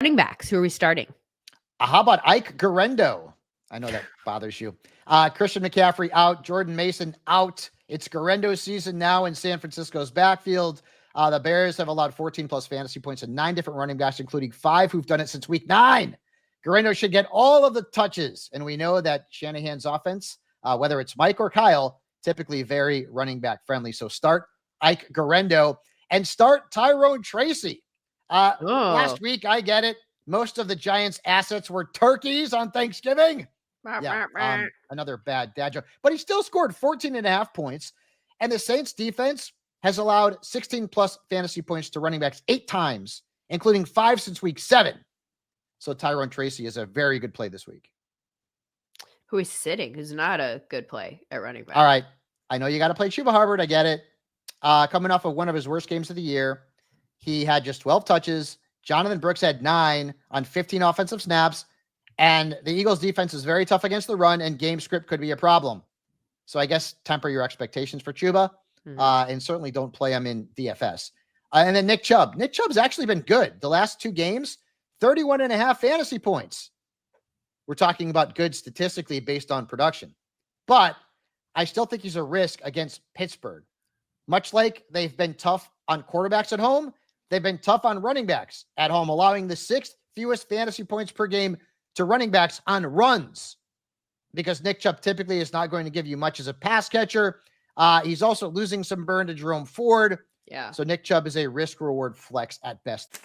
running backs. Who are we starting? How about Ike Garendo? I know that bothers you. Christian McCaffrey out. Jordan Mason out. It's Garendo season now in San Francisco's backfield. The Bears have allowed 14 plus fantasy points to 9 different running backs, including 5 who've done it since week 9. Garendo should get all of the touches. And we know that Shanahan's offense, whether it's Mike or Kyle, typically very running back friendly. So start Ike Garendo and start Tyrone Tracy. Last week, I get it. Most of the Giants' assets were turkeys on Thanksgiving. Yeah, another bad dad joke. But he still scored 14.5 points. And the Saints defense has allowed 16 plus fantasy points to running backs 8 times, including 5 since week 7. So Tyrone Tracy is a very good play this week. Who is sitting? Who's not a good play at running back? All right. I know you got to play Chuba Hubbard. I get it. Coming off of one of his worst games of the year, he had just 12 touches. Jonathan Brooks had 9 on 15 offensive snaps. And the Eagles defense is very tough against the run, and game script could be a problem. So I guess temper your expectations for Chuba, and certainly don't play him in DFS. And then Nick Chubb. Nick Chubb's actually been good. The last 2 games, 31.5 fantasy points. We're talking about good statistically based on production. But I still think he's a risk against Pittsburgh. Much like they've been tough on quarterbacks at home, they've been tough on running backs at home, allowing the 6th fewest fantasy points per game to running backs on runs, because Nick Chubb typically is not going to give you much as a pass catcher. He's also losing some burn to Jerome Ford. Yeah. So Nick Chubb is a risk reward flex at best.